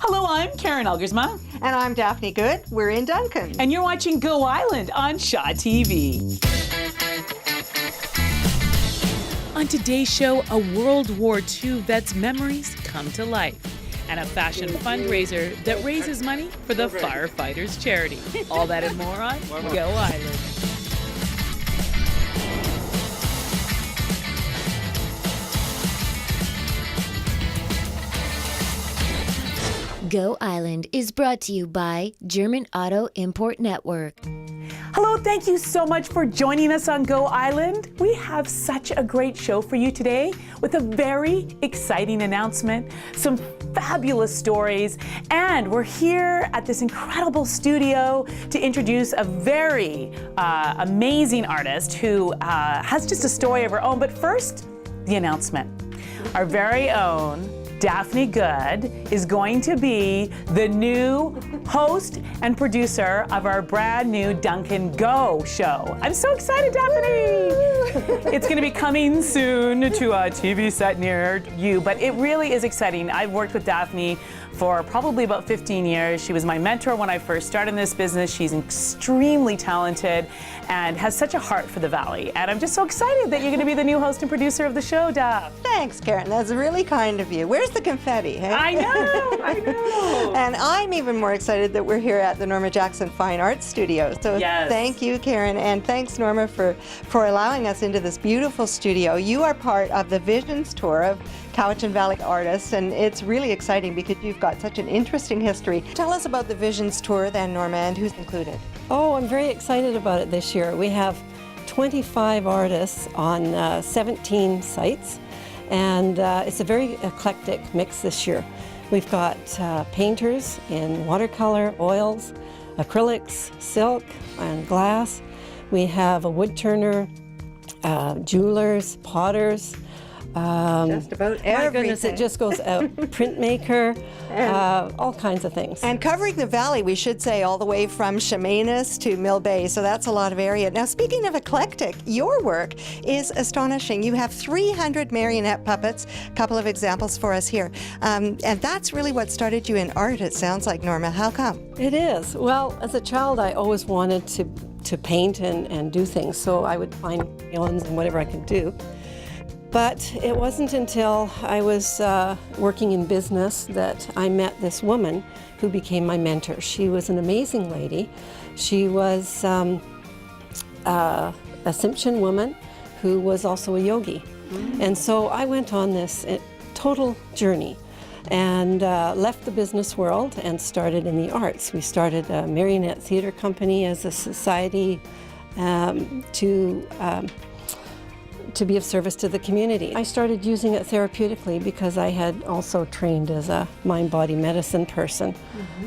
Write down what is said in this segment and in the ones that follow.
Hello, I'm Karen Elgersma. And I'm Daphne Goode. We're in Duncan. And you're watching Go Island on Shaw TV. On today's show, a World War II vet's memories come to life, and a fashion fundraiser that raises money for the firefighters charity. All that and more on Go Island. Go Island is brought to you by German Auto Import Network. Hello, thank you so much for joining us on Go Island. We have such a great show for you today with a very exciting announcement, some fabulous stories, and we're here at this incredible studio to introduce a very amazing artist who has just a story of her own. But first, the announcement. Our very own Daphne Goode is going to be the new host and producer of our brand new Duncan Go show. I'm so excited, Daphne! It's going to be coming soon to a TV set near you, but it really is exciting. I've worked with Daphne for probably about 15 years. She was my mentor when I first started in this business. She's extremely talented and has such a heart for the Valley. And I'm just so excited that you're going to be the new host and producer of the show, Daph. Thanks, Karen. That's really kind of you. Where's the confetti? Hey? I know. And I'm even more excited that we're here at the Norma Jackson Fine Arts Studio. So yes. Thank you, Karen, and thanks, Norma, for allowing us into this beautiful studio. You are part of the Visons tour of Cowichan Valley artists, and it's really exciting because you've got such an interesting history. Tell us about the Visons tour then, Norma, and who's included. Oh, I'm very excited about it this year. We have 25 artists on 17 sites, and it's a very eclectic mix this year. We've got painters in watercolor, oils, acrylics, silk, and glass. We have a wood turner, jewelers, potters, just about everything. My goodness, it just goes out. Printmaker, all kinds of things. And covering the valley, we should say, all the way from Chemainus to Mill Bay, so that's a lot of area. Now, speaking of eclectic, your work is astonishing. You have 300 marionette puppets, a couple of examples for us here. And that's really what started you in art, it sounds like, Norma. How come? It is. Well, as a child, I always wanted to paint and do things, so I would find crayons and whatever I could do. But it wasn't until I was working in business that I met this woman who became my mentor. She was an amazing lady. She was a Simpson woman who was also a yogi. And so I went on this total journey and left the business world and started in the arts. We started a marionette theater company as a society to be of service to the community. I started using it therapeutically because I had also trained as a mind-body medicine person.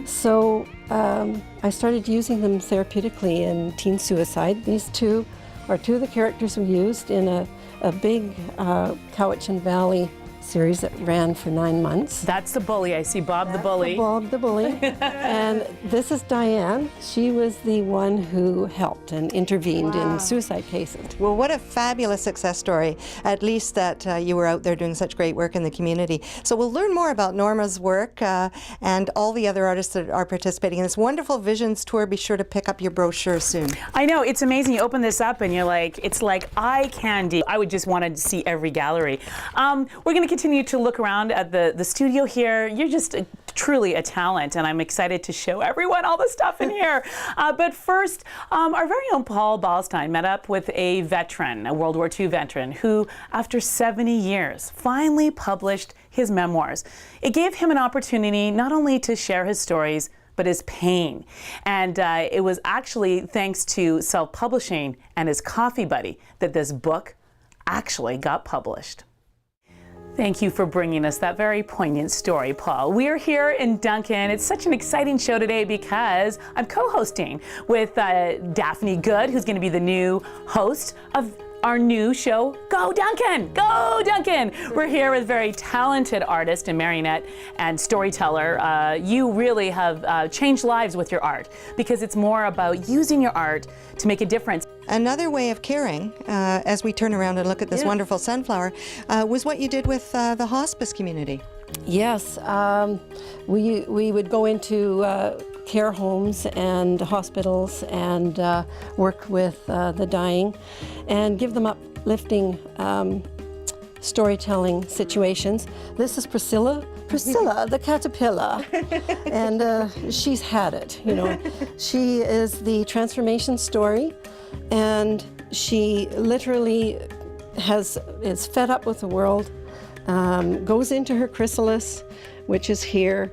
So I started using them therapeutically in teen suicide. These two are two of the characters we used in a big Cowichan Valley series that ran for 9 months. That's the bully. I see Bob the bully. Bob the bully. And this is Diane. She was the one who helped and intervened in suicide cases. Well, what a fabulous success story, at least that you were out there doing such great work in the community. So we'll learn more about Norma's work and all the other artists that are participating in this wonderful Visions tour. Be sure to pick up your brochure soon. I know, it's amazing. You open this up and you're like, it's like eye candy. I would just want to see every gallery. We're going to continue to look around at the studio here. You're just truly a talent, and I'm excited to show everyone all the stuff in here. But first, our very own Paul Ballstein met up with a veteran, a World War II veteran, who, after 70 years, finally published his memoirs. It gave him an opportunity not only to share his stories, but his pain. And it was actually thanks to self-publishing and his coffee buddy that this book actually got published. Thank you for bringing us that very poignant story, Paul. We're here in Duncan. It's such an exciting show today because I'm co-hosting with Daphne Goode, who's going to be the new host of our new show, Go Duncan! Go Duncan! We're here with a very talented artist and marionette and storyteller. You really have changed lives with your art because it's more about using your art to make a difference. Another way of caring, as we turn around and look at this wonderful sunflower, was what you did with the hospice community. Yes, we would go into care homes and hospitals and work with the dying and give them uplifting storytelling situations. This is Priscilla the caterpillar, and she's had it, you know. She is the transformation story, and she literally is fed up with the world, goes into her chrysalis, which is here.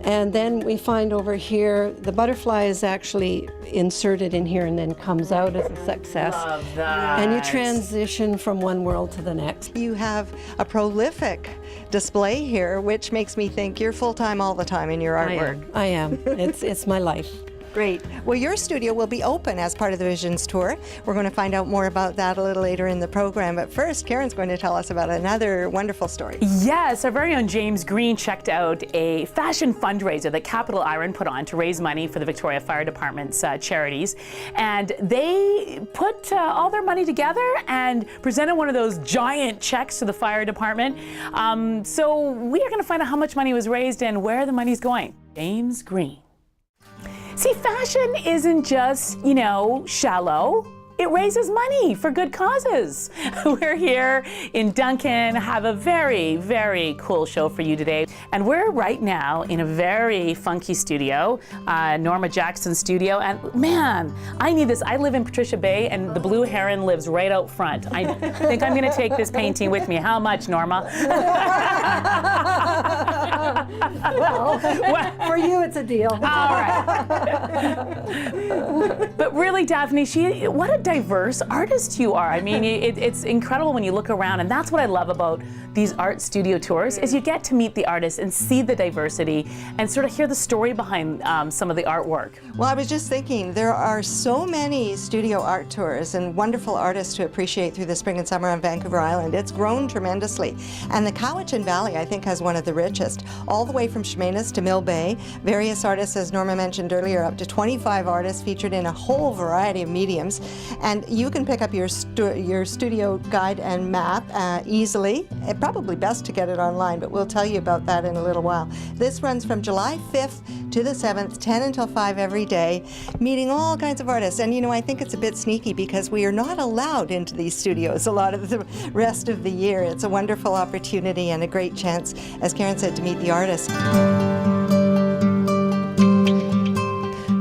And then we find over here, the butterfly is actually inserted in here and then comes out as a success. Love that. And you transition from one world to the next. You have a prolific display here, which makes me think you're full-time all the time in your artwork. I am. It's my life. Great. Well, your studio will be open as part of the Visions Tour. We're going to find out more about that a little later in the program. But first, Karen's going to tell us about another wonderful story. Yes, our very own James Green checked out a fashion fundraiser that Capital Iron put on to raise money for the Victoria Fire Department's charities. And they put all their money together and presented one of those giant checks to the fire department. So we are going to find out how much money was raised and where the money's going. James Green. See, fashion isn't just, you know, shallow. It raises money for good causes. We're here in Duncan, have a very, very cool show for you today. And we're right now in a very funky studio, Norma Jackson studio. And man, I need this. I live in Patricia Bay and the Blue Heron lives right out front. I think I'm gonna take this painting with me. How much, Norma? Well, for you, it's a deal. All right. But really, Daphne, what a diverse artist you are. I mean, it's incredible when you look around, and that's what I love about these art studio tours, is you get to meet the artists and see the diversity and sort of hear the story behind some of the artwork. Well, I was just thinking, there are so many studio art tours and wonderful artists to appreciate through the spring and summer on Vancouver Island. It's grown tremendously. And the Cowichan Valley, I think, has one of the richest, all the way from Chemainus to Mill Bay. Various artists, as Norma mentioned earlier, up to 25 artists featured in a whole variety of mediums. And you can pick up your studio guide and map easily. It's probably best to get it online, but we'll tell you about that in a little while. This runs from July 5th to the 7th, 10 until 5 every day, meeting all kinds of artists. And you know, I think it's a bit sneaky because we are not allowed into these studios a lot of the rest of the year. It's a wonderful opportunity and a great chance, as Karen said, to meet the artists.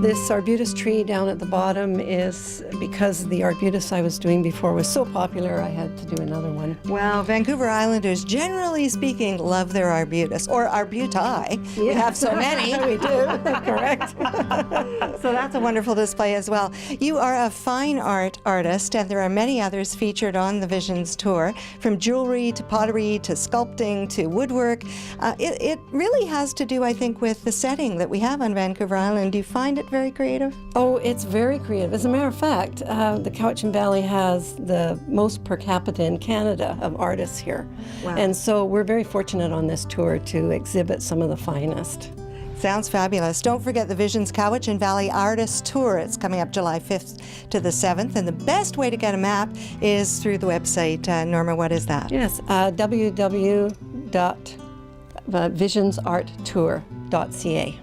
This arbutus tree down at the bottom is because the arbutus I was doing before was so popular, I had to do another one. Well, Vancouver Islanders, generally speaking, love their arbutus, or arbuti. Yeah. We have so many. We do, correct. So that's a wonderful display as well. You are a fine art artist, and there are many others featured on the Visions Tour, from jewelry to pottery to sculpting to woodwork. It really has to do, I think, with the setting that we have on Vancouver Island. Do you find it very creative? Oh, it's very creative. As a matter of fact, the Cowichan Valley has the most per capita in Canada of artists here. Wow. And so we're very fortunate on this tour to exhibit some of the finest. Sounds fabulous. Don't forget the Visions Cowichan Valley Artist Tour. It's coming up July 5th to the 7th. And the best way to get a map is through the website. Norma, what is that? Yes, www.visionsarttour.ca.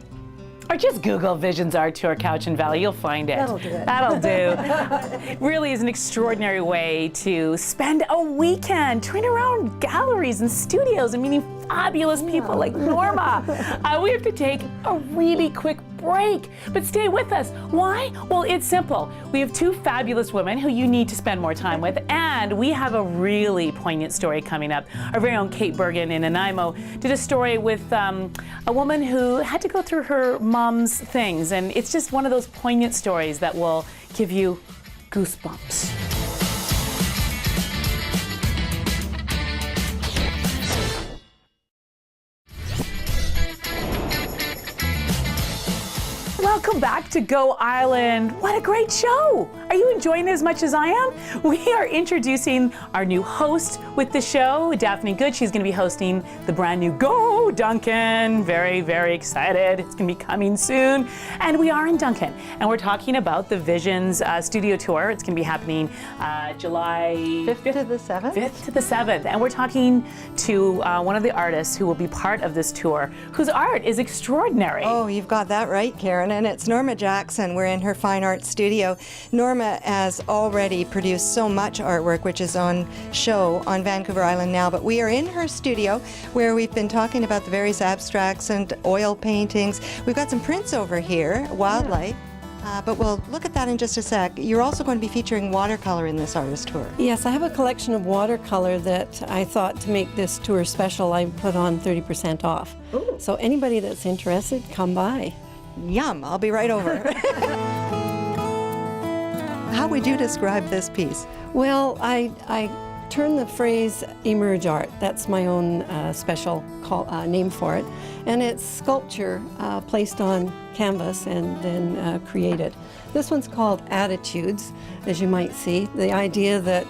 Or just Google Visions Art Tour Cowichan Valley, you'll find it. That'll do it. That'll do. It really is an extraordinary way to spend a weekend touring around galleries and studios and meeting fabulous people like Norma. We have to take a really quick break, but stay with us. Why? Well, it's simple. We have two fabulous women who you need to spend more time with, and we have a really poignant story coming up. Our very own Kate Bergen in Nanaimo did a story with a woman who had to go through her mom's things, and it's just one of those poignant stories that will give you goosebumps. Welcome back to Go Island. What a great show. Are you enjoying it as much as I am? We are introducing our new host. with the show, Daphne Goode. She's going to be hosting the brand new Go Duncan. Very, very excited. It's going to be coming soon. And we are in Duncan, and we're talking about the Visions studio tour. It's going to be happening July 5th to the 7th? 5th to the 7th. And we're talking to one of the artists who will be part of this tour, whose art is extraordinary. Oh, you've got that right, Karen. And it's Norma Jackson. We're in her fine art studio. Norma has already produced so much artwork, which is on show on Vancouver Island now. But we are in her studio where we've been talking about the various abstracts and oil paintings. We've got some prints over here, wildlife. But we'll look at that in just a sec. You're also going to be featuring watercolor in this artist tour. Yes, I have a collection of watercolor that I thought to make this tour special, I put on 30% off. Ooh. So anybody that's interested, come by. Yum, I'll be right over. How would you describe this piece? Well, I turn the phrase emerge art. That's my own special name for it. And it's sculpture placed on canvas and then created. This one's called Attitudes, as you might see. The idea that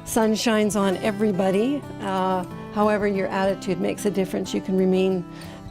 sun shines on everybody. However, your attitude makes a difference. You can remain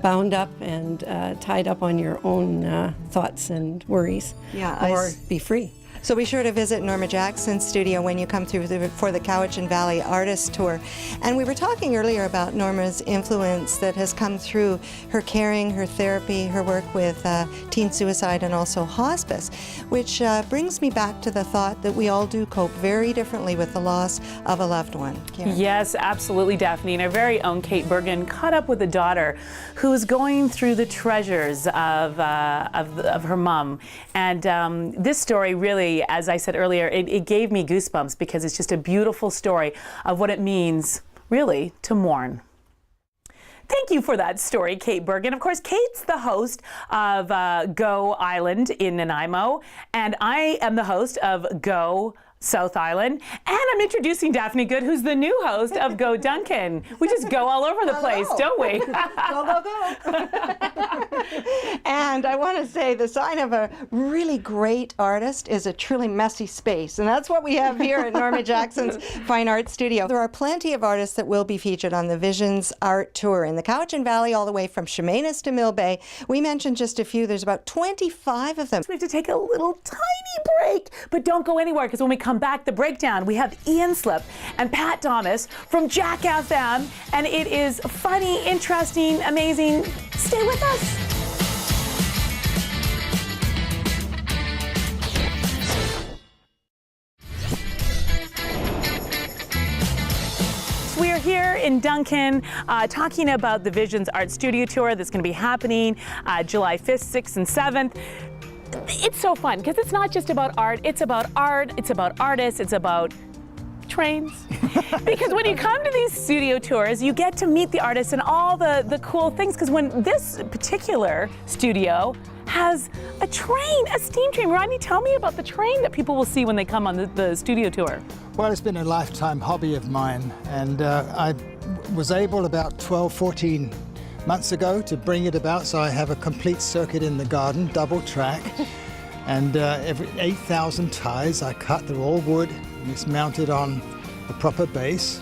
bound up and tied up on your own thoughts and worries, or be free. So be sure to visit Norma Jackson's studio when you come through for the Cowichan Valley Artist Tour. And we were talking earlier about Norma's influence that has come through her caring, her therapy, her work with teen suicide and also hospice, which brings me back to the thought that we all do cope very differently with the loss of a loved one. Karen? Yes, absolutely, Daphne. And our very own Kate Bergen caught up with a daughter who is going through the treasures of her mom. And this story really, as I said earlier, it gave me goosebumps because it's just a beautiful story of what it means, really, to mourn. Thank you for that story, Kate Bergen. Of course, Kate's the host of Go Island in Nanaimo, and I am the host of Go South Island, and I'm introducing Daphne Goode, who's the new host of Go Duncan. We just go all over the place, don't we? Go, go, go. And I want to say the sign of a really great artist is a truly messy space, and that's what we have here at Norma Jackson's Fine Art Studio. There are plenty of artists that will be featured on the Visions Art Tour in the Cowichan Valley, all the way from Chemainus to Mill Bay. We mentioned just a few. There's about 25 of them. We have to take a little tiny break, but don't go anywhere, because when we come back, the breakdown, we have Ian Slip and Pat Thomas from Jack FM, and it is funny, interesting, amazing. Stay with us. We are here in Duncan talking about the Visions Art Studio Tour that's going to be happening July 5th, 6th, and 7th. It's so fun because it's not just about art, it's about artists, it's about trains. Because when you come to these studio tours, you get to meet the artists and all the cool things, because when this particular studio has a train, a steam train. Rodney, tell me about the train that people will see when they come on the studio tour. Well, it's been a lifetime hobby of mine, and I was able about 12, 14 months ago to bring it about, so I have a complete circuit in the garden, double track, and every 8,000 ties I cut, they're all wood, and it's mounted on a proper base,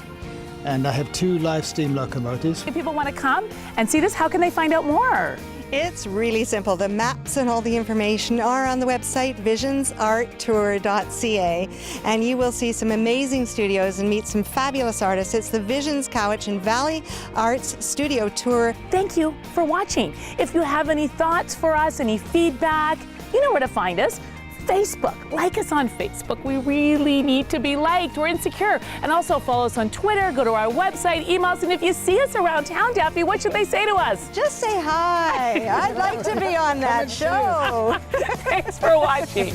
and I have 2 live steam locomotives. If people want to come and see this, how can they find out more? It's really simple. The maps and all the information are on the website visionsarttour.ca, and you will see some amazing studios and meet some fabulous artists. It's the Visions Cowichan Valley Arts Studio Tour. Thank you for watching. If you have any thoughts for us, any feedback, you know where to find us. Facebook. Like us on Facebook. We really need to be liked. We're insecure. And also follow us on Twitter, go to our website, email us, and if you see us around town, Daphne, what should they say to us? Just say hi. I'd like to be on that show. Thanks for watching.